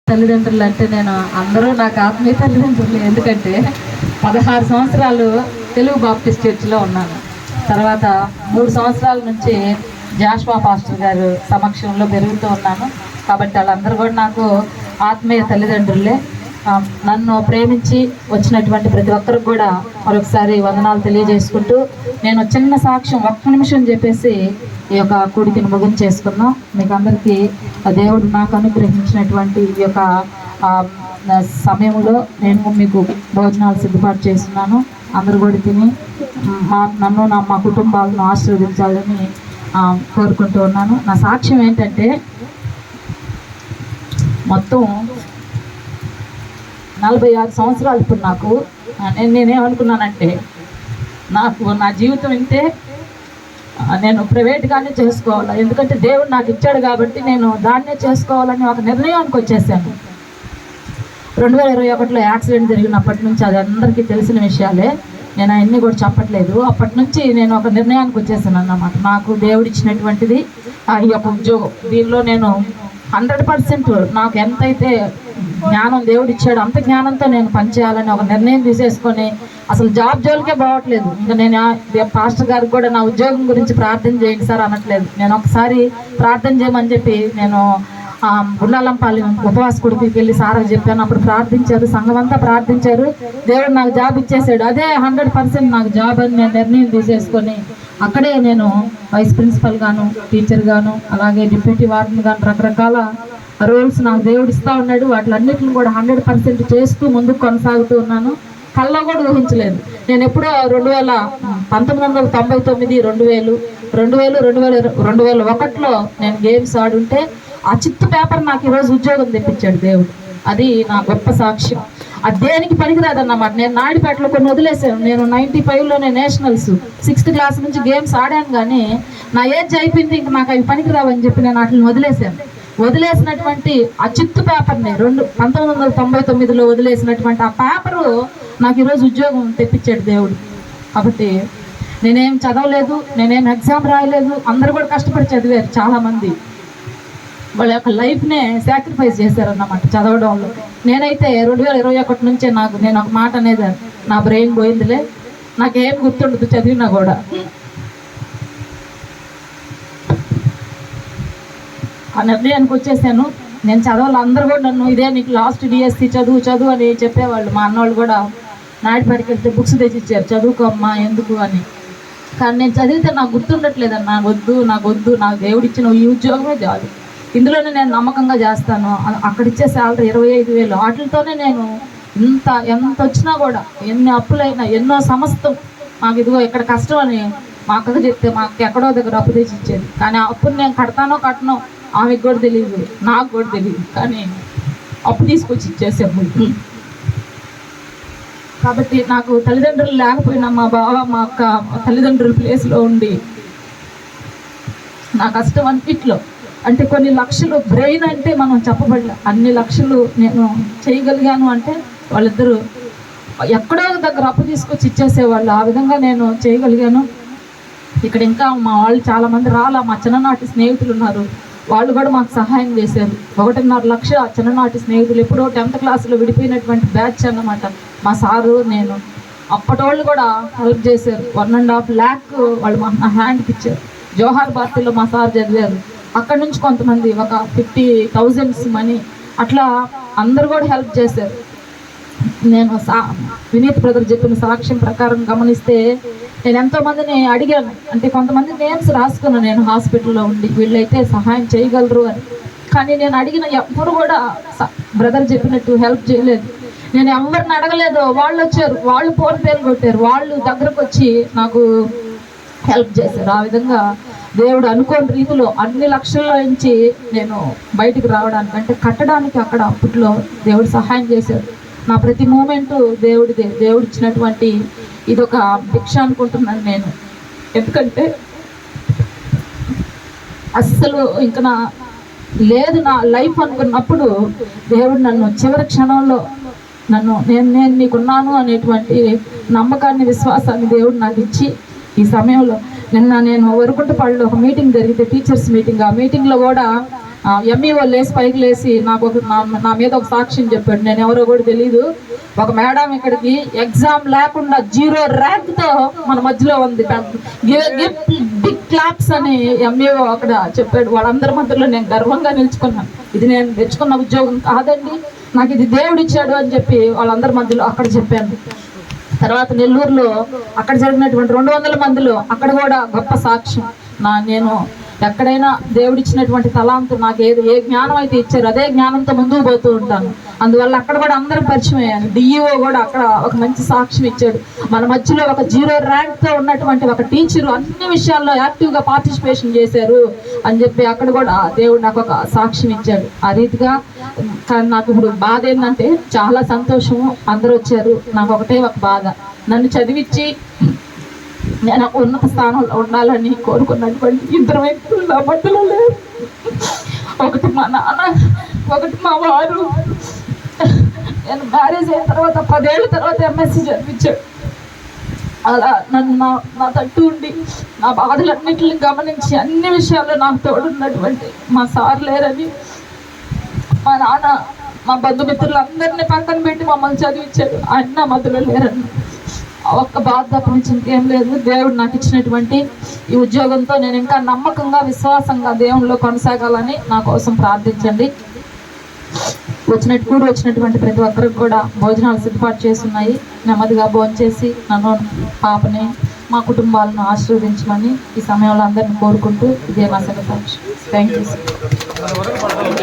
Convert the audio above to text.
తల్లిదండ్రులు అంటే నేను అందరూ నాకు ఆత్మీయ తల్లిదండ్రులు. ఎందుకంటే 16 సంవత్సరాలు తెలుగు బాప్టిస్ట్ చర్చిలో ఉన్నాను. తర్వాత 3 సంవత్సరాల నుంచి జాషువా పాస్టర్ గారు సమక్షంలో పెరుగుతూ ఉన్నాను. కాబట్టి వాళ్ళందరూ కూడా నాకు ఆత్మీయ తల్లిదండ్రులే. నన్ను ప్రేమించి వచ్చినటువంటి ప్రతి ఒక్కరికి కూడా మరొకసారి వందనాలు తెలియజేసుకుంటూ నేను చిన్న సాక్ష్యం 1 నిమిషం చెప్పేసి ఈ యొక్క కూడికను ముగించేసుకున్నాం. మీకు అందరికీ దేవుడు నాకు అనుగ్రహించినటువంటి ఈ యొక్క సమయంలో నేను మీకు భోజనాలు సిద్ధపాటు చేస్తున్నాను. అందరూ కూడా తిని నన్ను మా కుటుంబాలను ఆశీర్వదించాలని కోరుకుంటూ ఉన్నాను. నా సాక్ష్యం ఏంటంటే మొత్తం 46 సంవత్సరాలు ఇప్పుడు నాకు. నేనేమనుకున్నానంటే నా జీవితం ఇంతే, నేను ప్రైవేట్గానే చేసుకోవాలి, ఎందుకంటే దేవుడు నాకు ఇచ్చాడు కాబట్టి నేను దాన్నే చేసుకోవాలని ఒక నిర్ణయానికి వచ్చేసాను. 2021లో యాక్సిడెంట్ జరిగినప్పటి నుంచి అది అందరికీ తెలిసిన విషయాలే, నేను అవన్నీ కూడా చెప్పట్లేదు. అప్పటి నుంచి నేను ఒక నిర్ణయానికి వచ్చేసాను అన్నమాట. నాకు దేవుడు ఇచ్చినటువంటిది ఈ యొక్క ఉద్యోగం, దీనిలో నేను 100% నాకు ఎంతైతే జ్ఞానం దేవుడు ఇచ్చాడు అంత జ్ఞానంతో నేను పనిచేయాలని ఒక నిర్ణయం తీసేసుకొని అసలు జాబ్ జోలికే పోవట్లేదు. ఇంకా నేను పాస్టర్ గారికి కూడా నా ఉద్యోగం గురించి ప్రార్థన చేయండి సార్ అనట్లేదు. నేను ఒకసారి ప్రార్థన చేయమని చెప్పి నేను గుండాలంపాలి ఉపవాస కుడికి వెళ్ళి సార్కి చెప్పాను. అప్పుడు ప్రార్థించారు, సంఘం అంతా ప్రార్థించారు, దేవుడు నాకు జాబ్ ఇచ్చేసాడు. అదే 100% నాకు జాబ్ అని నేను నిర్ణయం తీసేసుకొని అక్కడే నేను వైస్ ప్రిన్సిపల్ గాను, టీచర్ గాను, అలాగే డిప్యూటీ వార్డెన్ గాను రకరకాల రోల్స్ నాకు దేవుడు ఇస్తూ ఉన్నాడు. వాటిలన్నిటిని కూడా 100% చేస్తూ ముందుకు కొనసాగుతూ ఉన్నాను. కల్లో కూడా ఊహించలేదు. నేను ఎప్పుడో 1999, 2001లో నేను గేమ్స్ ఆడుంటే ఆ చిత్తు పేపర్ నాకు ఈరోజు ఉద్యోగం తెప్పించాడు దేవుడు. అది నా గొప్ప సాక్ష్యం. అది దేనికి పనికిరాదన్నమాట. నేను నాయుడుపేటలో కొన్ని వదిలేసాను. నేను 95లోనే నేషనల్స్ 6th క్లాస్ నుంచి గేమ్స్ ఆడాను, కానీ నా ఏజ్ అయిపోయింది, ఇంక నాకు అవి పనికిరావని చెప్పి నేను వాటిని వదిలేసాను. వదిలేసినటువంటి ఆ చిత్తు పేపర్ని 1999లో వదిలేసినటువంటి ఆ పేపరు నాకు ఈరోజు ఉద్యోగం తెప్పించాడు దేవుడు. కాబట్టి నేనేం చదవలేదు, నేనేం ఎగ్జామ్ రాయలేదు. అందరూ కూడా కష్టపడి చదివారు. చాలామంది వాళ్ళ యొక్క లైఫ్నే సాక్రిఫైస్ చేశారన్నమాట చదవడంలో. నేనైతే 2021 నుంచే నేను ఒక మాట అనేది నా బ్రెయిన్ పోయిందిలే, నాకేం గుర్తుండదు చదివినా కూడా. ఆ నిర్ణయానికి వచ్చేసాను. నేను చదవాలి. అందరూ కూడా నన్ను ఇదే నీకు లాస్ట్ డిఎస్సి చదువు అని చెప్పేవాళ్ళు. మా అన్నవాళ్ళు కూడా నాయుడుపేటకి వెళ్తే బుక్స్ తెచ్చిచ్చారు, చదువుకోమ్మా ఎందుకు అని. కానీ నేను చదివితే నాకు గుర్తుండట్లేదన్న. నాకు వద్దు, నాకు దేవుడు ఇచ్చిన ఈ ఉద్యోగమే చాలు, ఇందులోనే నేను నమ్మకంగా చేస్తాను. అక్కడ ఇచ్చే శాలరీ 25,000, వాటితోనే నేను ఎంత వచ్చినా కూడా, ఎన్ని అప్పులైనా, ఎన్నో సమస్తం మాకు ఇదిగో ఇక్కడ కష్టం అని మా అక్కకు చెప్తే మా అక్క ఎక్కడో దగ్గర అప్పు తెచ్చి ఇచ్చేది. కానీ ఆ అప్పుని నేను కట్టనో ఆమెకు కూడా తెలియదు, నాకు కూడా తెలియదు. కానీ అప్పు తీసుకొచ్చి ఇచ్చేసాము. కాబట్టి నాకు తల్లిదండ్రులు లేకపోయినా మా బావ మా అక్క తల్లిదండ్రుల ప్లేస్లో ఉండి నా కష్టం అన్నిట్లో, అంటే కొన్ని లక్షలు బ్రెయిన్ అంటే మనం చెప్పబడలే, అన్ని లక్షలు నేను చేయగలిగాను అంటే వాళ్ళిద్దరూ ఎక్కడో దగ్గర అప్పు తీసుకొచ్చి ఇచ్చేసేవాళ్ళు. ఆ విధంగా నేను చేయగలిగాను. ఇక్కడ ఇంకా మా వాళ్ళు చాలామంది మా చిన్ననాటి స్నేహితులు ఉన్నారు, వాళ్ళు కూడా మాకు సహాయం చేశారు. 1.5 లక్ష చిన్ననాటి స్నేహితులు, ఎప్పుడో 10th క్లాస్లో విడిపోయినటువంటి బ్యాచ్ అన్నమాట. మా సారు నేను అప్పటోళ్ళు కూడా హెల్ప్ చేశారు. 1.5 lakh వాళ్ళు నా హ్యాండ్కి ఇచ్చారు. జోహార్ భారతిలో మా సార్ చదివారు. అక్కడ నుంచి కొంతమంది ఒక 50,000 మనీ, అట్లా అందరు కూడా హెల్ప్ చేశారు. నేను వినీత్ బ్రదర్ చెప్పిన సాక్ష్యం ప్రకారం గమనిస్తే నేను ఎంతోమందిని అడిగాను. అంటే కొంతమంది నేమ్స్ రాసుకున్నాను నేను హాస్పిటల్లో ఉండి, వీళ్ళైతే సహాయం చేయగలరు అని. కానీ నేను అడిగిన ఎవ్వరు కూడా బ్రదర్ చెప్పినట్టు హెల్ప్ చేయలేదు. నేను ఎవరిని అడగలేదు, వాళ్ళు వచ్చారు, వాళ్ళు ఫోన్ పేరు కొట్టారు, వాళ్ళు దగ్గరకు వచ్చి నాకు హెల్ప్ చేశారు. ఆ విధంగా దేవుడు అనుకోని రీతిలో అన్ని లక్షల్లో నుంచి నేను బయటికి రావడానికి, అంటే కట్టడానికి అక్కడ అప్పట్లో దేవుడు సహాయం చేశాడు. నా ప్రతి మూమెంటు దేవుడిదే. దేవుడు ఇచ్చినటువంటి ఇదొక భిక్ష అనుకుంటున్నాను నేను. ఎందుకంటే అస్సలు ఇంకా లేదు నా లైఫ్ అనుకున్నప్పుడు దేవుడు నన్ను చివరి క్షణంలో నేను నీకున్నాను అనేటువంటి నమ్మకాన్ని, విశ్వాసాన్ని దేవుడు నాకు ఇచ్చి ఈ సమయంలో నేను వరకుంటపాడులో ఒక మీటింగ్ జరిగితే, టీచర్స్ మీటింగ్, ఆ మీటింగ్లో కూడా ఎంఈఓ లేసి పైకి లేసి నాకు నా మీద ఒక సాక్ష్యం చెప్పాడు. నేను ఎవరో కూడా తెలియదు. ఒక మేడం ఇక్కడికి ఎగ్జామ్ లేకుండా 0 ర్యాంక్తో మన మధ్యలో ఉంది. బిగ్ క్లాప్స్ అని ఎంఈఓ అక్కడ చెప్పాడు. వాళ్ళందరి మధ్యలో నేను గర్వంగా నిలుచుకున్నాను. ఇది నేను తెచ్చుకున్న ఉద్యోగం కాదండి, నాకు ఇది దేవుడు ఇచ్చాడు అని చెప్పి వాళ్ళందరి మధ్యలో అక్కడ చెప్పాను. తర్వాత నెల్లూరులో అక్కడ జరిగినటువంటి 200 మందిలో అక్కడ కూడా గొప్ప సాక్ష్యం. నేను ఎక్కడైనా దేవుడిచ్చినటువంటి తలాంతు నాకు ఏ జ్ఞానం అయితే ఇచ్చారో అదే జ్ఞానంతో ముందుకు పోతూ ఉంటాను. అందువల్ల అక్కడ కూడా అందరూ పరిచయం అయ్యాను. డిఈఓ కూడా అక్కడ ఒక మంచి సాక్ష్యం ఇచ్చాడు. మన మధ్యలో ఒక 0 ర్యాంక్తో ఉన్నటువంటి ఒక టీచరు అన్ని విషయాల్లో యాక్టివ్గా పార్టిసిపేషన్ చేశారు అని చెప్పి అక్కడ కూడా దేవుడు నాకు ఒక సాక్ష్యం ఇచ్చాడు. ఆ రీతిగా నాకు ఇప్పుడు బాధ ఏంటంటే చాలా సంతోషము, అందరూ వచ్చారు. నాకు ఒకటే ఒక బాధ, నన్ను చదివించి నేను ఉన్నత స్థానంలో ఉండాలని కోరుకున్నటువంటి 2 వ్యక్తులు నా మధ్యలో లేరు. ఒకటి మా నాన్న, ఒకటి మా వారు. నేను మ్యారేజ్ అయిన తర్వాత 10 ఏళ్ళ తర్వాత ఎంఎస్సీ చదివించాడు. అలా నన్ను నా తట్టు ఉండి నా బాధలన్నింటిని గమనించి అన్ని విషయాల్లో నాకు తోడున్నటువంటి మా సార్ లేరని, మా నాన్న మా బంధుమిత్రులందరినీ పక్కన పెట్టి మమ్మల్ని చదివించాడు. ఆయన నా మధ్యలో లేరని ఒక్క బాధ తప్పించి ఇంకేం లేదు. దేవుడు నాకు ఇచ్చినటువంటి ఈ ఉద్యోగంతో నేను ఇంకా నమ్మకంగా, విశ్వాసంగా దేవునిలో కొనసాగాలని నా కోసం ప్రార్థించండి. వచ్చినటువంటి ప్రతి ఒక్కరికి కూడా భోజనాలు సిద్ధపాటు చేస్తున్నాయి. నెమ్మదిగా భోంచేసి నన్ను, పాపని, మా కుటుంబాలను ఆశీర్వదించమని ఈ సమయంలో అందరిని కోరుకుంటూ ఇదే మా సాక్షి. Thank you.